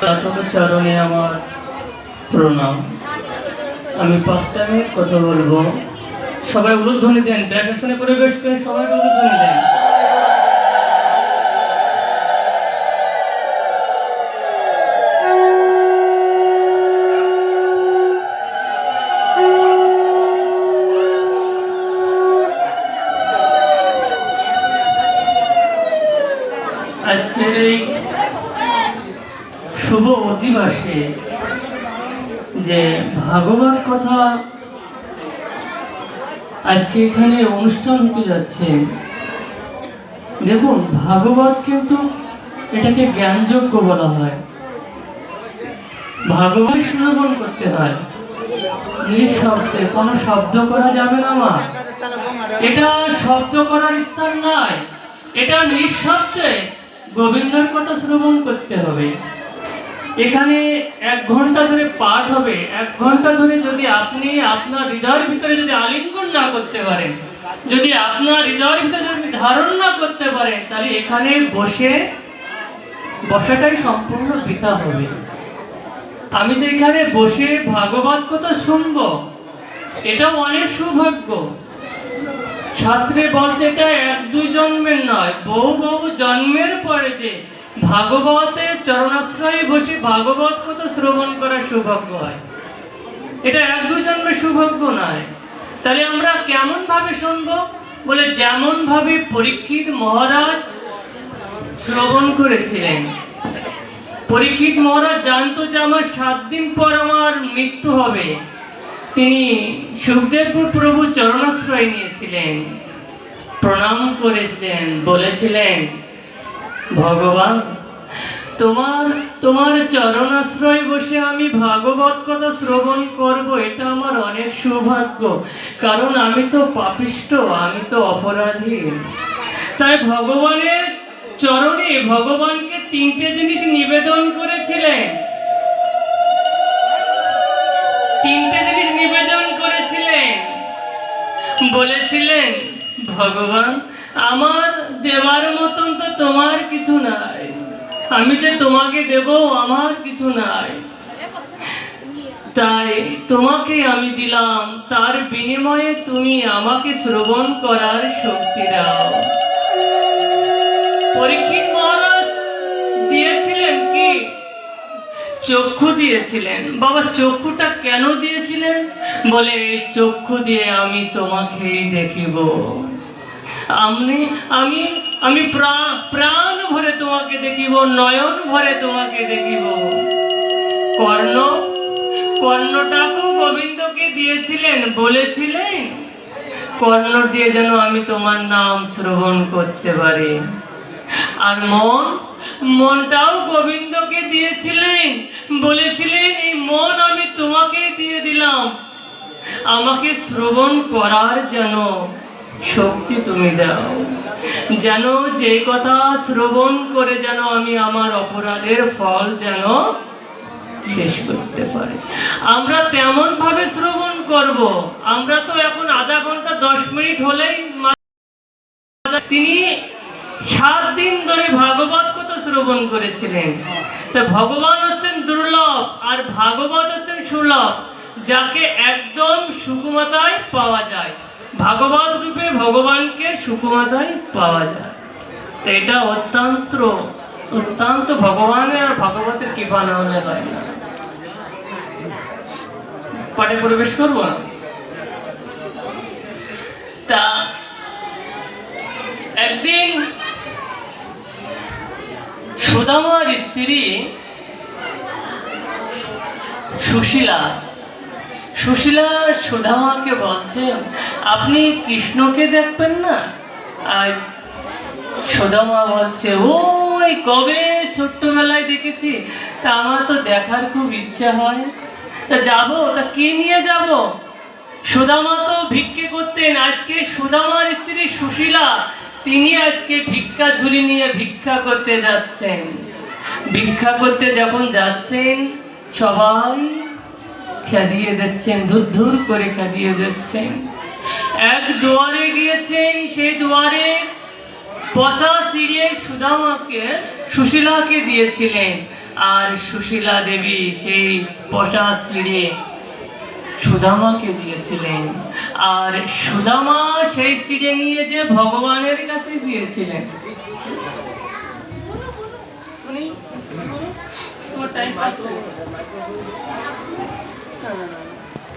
চরণে আমার প্রণাম। আমি 5টা মিনিট কথা বলবো। সবাই উলুধ্বনি দেন, ব্যাকরণে পরিবেশ করে সবাই উলুধ্বনি দেন। আজকের এই শুভ অধিবাসে যে ভাগবত কথা আজকে এখানে অনুষ্ঠান হতে যাচ্ছে, দেখুন ভাগবত কিন্তু এটাকে জ্ঞানযজ্ঞ বলা হয়। ভাগবত শ্রবণ করতে হয় নিঃশব্দে, কোনো শব্দ করা যাবে না। মা, এটা শব্দ করার স্থান নয়, এটা নিঃশব্দে গোবিন্দের কথা শ্রবণ করতে হবে। এখানে 1 ঘন্টা ধরে পাঠ হবে। 1 ঘন্টা ধরে যদি আপনি আপনার হৃদয়ের ভিতরে যদি আলিঙ্গন না করতে পারেন, যদি আপনার হৃদয়ের ভিতরে যদি ধারণ না করতে পারেন, তাহলে এখানে বসাটাই সম্পূর্ণ বৃথা হবে। আমি যে এখানে বসে ভাগবত কথা শুনবো, এটাও অনেক সৌভাগ্য। শাস্ত্রে বলছে এটা 1-2 জন্মের নয়, বহু জন্মের পরে যে ভাগবতের চরণাশ্রয়ে বসে ভাগবত কথা শ্রবণ করার সৌভাগ্য হয়, এটা 1-2 জন্মের সৌভাগ্য নয়। তাহলে আমরা কেমন ভাবে শুনবো? বলে যেমন ভাবে পরীক্ষিত মহারাজ শ্রবণ করেছিলেন। পরীক্ষিত মহারাজ জানতো যে আমার 7 দিন পর আমার মৃত্যু হবে। তিনি সুখদেবপুর প্রভু চরণাশ্রয় নিয়েছিলেন, প্রণাম করেছিলেন, বলেছিলেন ভগবান তোমার চরণাশ্রয় বসে আমি ভাগবত কথা শ্রবণ করব, এটা আমার অনেক সৌভাগ্য। কারণ আমি তো পাপিষ্ঠ, আমি তো অপরাধী। তাই ভগবানের চরণে ভগবানকে 3টে জিনিস নিবেদন করেছিলেন। 3টে জিনিস নিবেদন করেছিলেন। বলেছিলেন ভগবান আমার দেবার মতন তো তোমার কিছু নাই, আমি যে তোমাকে দেব আমার কিছু নাই, তাই তোমাকে আমি দিলাম, তার বিনিময়ে তুমি আমাকে শ্রবণ করার শক্তি দাও। পরীক্ষিত মহারাজ দিয়েছিলেন কি? চক্ষু দিয়েছিলেন। বাবা, চক্ষুটা কেন দিয়েছিলেন? বলে চক্ষু দিয়ে আমি তোমাকেই দেখিব, আমি প্রাণ ভরে তোমাকে দেখিব, নয়ন ভরে তোমাকে দেখিব। কর্ণটাকেও গোবিন্দকে দিয়েছিলেন, বলেছিলেন কর্ণ দিয়ে যেন আমি তোমার নাম শ্রবণ করতে পারি। আর মনটাও গোবিন্দকে দিয়েছিলেন, বলেছিলেন এই মন আমি তোমাকে দিয়ে দিলাম, আমাকে শ্রবণ করার যেন শক্তি তুমি দাও, যেন যে কথা শ্রবণ করে যেন আমি আমার অপরাধের ফল যেন শেষ করতে পারি। আমরা তেমন ভাবে শ্রবণ করব। আমরা তো এখন আধা ঘন্টা 10 মিনিট হলেই, তিনি 7 দিন ধরে ভাগবত কথা শ্রবণ করেছিলেন। তো ভগবান হচ্ছেন দুর্লভ আর ভাগবত হচ্ছেন সুলভ, যাকে একদম সুকুমাতায় পাওয়া যায়। ভাগবত রূপে ভগবানকে সুকুমাতায় পাওয়া যায়। তো এটা অত্যন্ত ভগবানের আর ভাগবতের কৃপা না হলে হয় না। পাঠে প্রবেশ করবো না। তা একদিন সুদামার স্ত্রী সুশীলা সুদামাকে বলছে আপনি কৃষ্ণকে দেখবেন না? আজ সুদামা বলছে ওই কবে ছোট্টবেলায় দেখেছি, তা আমার তো দেখার খুব ইচ্ছা হয়, তা যাবো, তা কি নিয়ে যাব? সুদামা তো ভিক্ষে করতেন। আজকে সুদামার স্ত্রী সুশীলা তিনি আজকে ভিক্ষা ঝুলি নিয়ে ভিক্ষা করতে যাচ্ছেন। ভিক্ষা করতে যখন যাচ্ছেন সবাই খেদিয়ে দিচ্ছেন, ধুর করে খেদিয়ে দিচ্ছেন। এক দুয়ারে গিয়েছেন, সেই দুয়ারে পচা চিড়িয়ে সুশীলাকে দিয়েছিলেন। আর সুশীলা দেবী সেই পটা সিঁড়ে সুদামাকে দিয়েছিলেন, আর সুদামা সেই সিঁড়ে নিয়ে যে ভগবানের কাছে দিয়েছিলেন। তোমার টাইম পাস